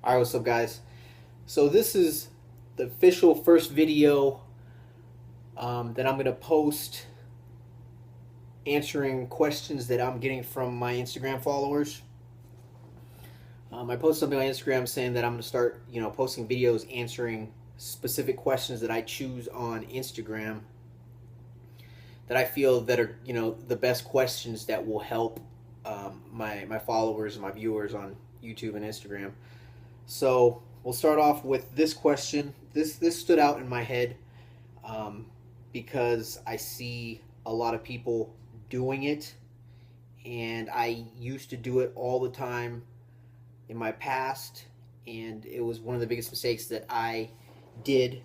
Alright, what's up, guys? So this is the official first video that I'm going to post answering questions that I'm getting from my Instagram followers. I posted something on Instagram saying that I'm going to start, posting videos answering specific questions that I choose on Instagram that I feel that are, the best questions that will help my followers and my viewers on YouTube and Instagram. So we'll start off with this question. This stood out in my head because I see a lot of people doing it, and I used to do it all the time in my past, and it was one of the biggest mistakes that I did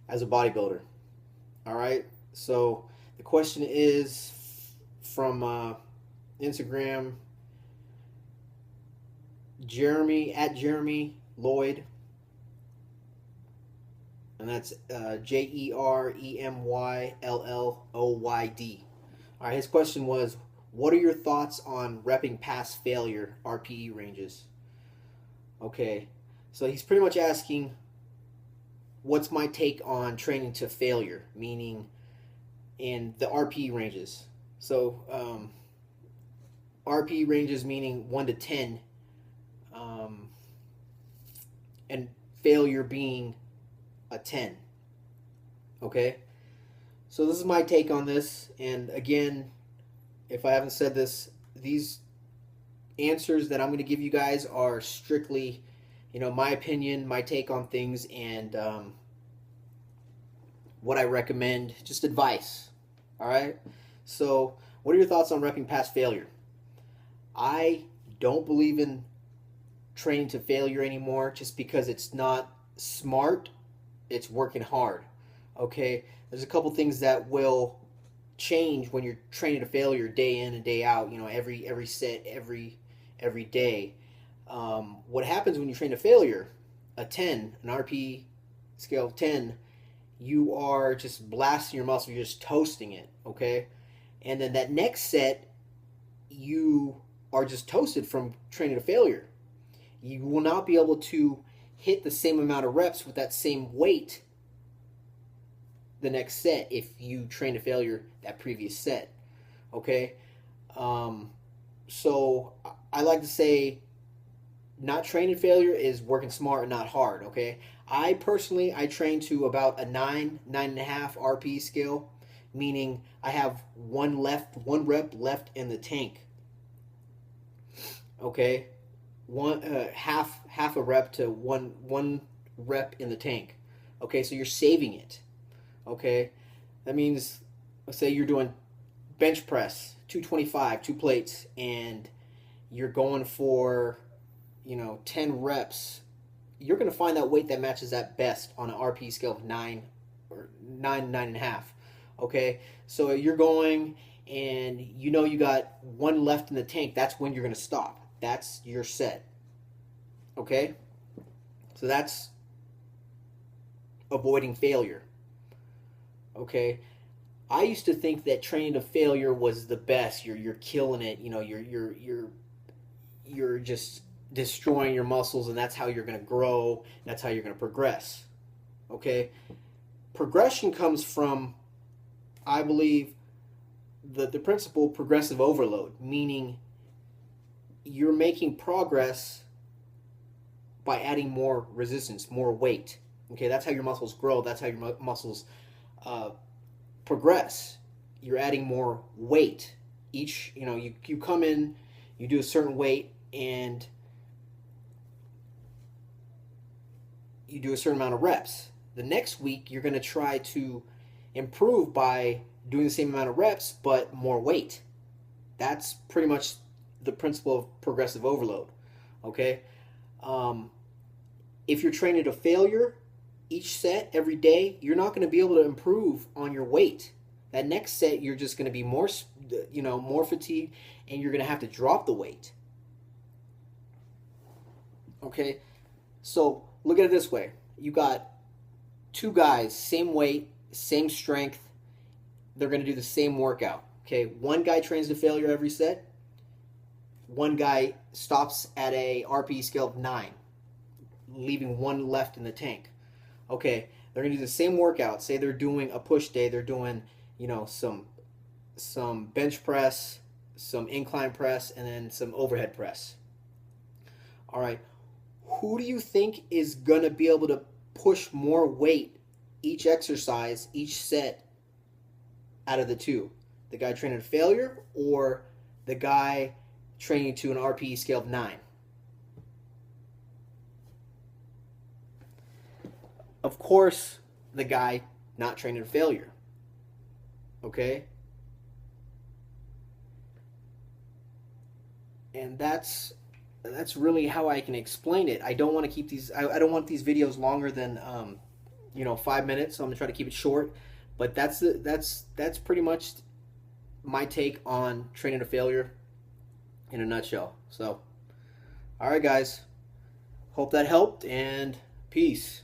as a bodybuilder. All right, so the question is from Instagram, Jeremy at Jeremy Lloyd, and that's JEREMYLLOYD. All right, his question was, what are your thoughts on repping past failure RPE ranges? Okay, so he's pretty much asking, what's my take on training to failure, meaning in the RPE ranges. So RPE ranges meaning 1 to 10, and failure being a 10. Okay? So this is my take on this, and again, if I haven't said this, these answers that I'm going to give you guys are strictly, my opinion, my take on things, and what I recommend, just advice. All right? So, what are your thoughts on repping past failure? I don't believe in training to failure anymore just because it's not smart, it's working hard. Okay? There's a couple things that will change when you're training to failure day in and day out, every set, every day. What happens when you train to failure, a 10, an RP scale of 10, you are just blasting your muscle, you're just toasting it, okay? And then that next set, you are just toasted from training to failure. You will not be able to hit the same amount of reps with that same weight the next set if you train to failure that previous set, okay? So I like to say not training failure is working smart and not hard, okay? I personally train to about a 9.5 RP scale, meaning I have one rep left in the tank. Okay, half a rep to one rep in the tank. Okay, so you're saving it. Okay, that means, let's say you're doing bench press 225, 2 plates, and you're going for 10 reps. You're going to find that weight that matches that best on an RP scale of 9 or 9.5. Okay, so you're going and you got one left in the tank. That's when you're going to stop. That's your set. Okay, so that's avoiding failure. Okay, I used to think that training to failure was the best. You're killing it. You're just destroying your muscles, and that's how you're going to grow. That's how you're going to progress. Okay, progression comes from, I believe, the principle progressive overload, meaning you're making progress by adding more resistance, more weight. Okay, that's how your muscles grow. That's how your muscles progress. You're adding more weight. Each, you come in, you do a certain weight, and you do a certain amount of reps. The next week, you're going to try to improve by doing the same amount of reps, but more weight. That's pretty much the principle of progressive overload. Okay? If you're training to failure, each set, every day, you're not going to be able to improve on your weight. That next set, you're just going to be more fatigued, and you're going to have to drop the weight. Okay? So, look at it this way. You got two guys, same weight, same strength. They're going to do the same workout. Okay? One guy trains to failure every set. One guy stops at a RPE scale of 9. leaving one left in the tank. Okay, they're gonna do the same workout. Say they're doing a push day, they're doing, you know, some bench press, some incline press, and then some overhead press. All right, who do you think is gonna be able to push more weight each exercise, each set out of the two? The guy training to failure or the guy training to an RPE scale of 9? Of course, the guy not training to failure. Okay? And that's really how I can explain it. I don't want to keep these I don't want these videos longer than 5 minutes, so I'm gonna try to keep it short. But that's pretty much my take on training to failure in a nutshell. So, all right, guys. Hope that helped, and peace.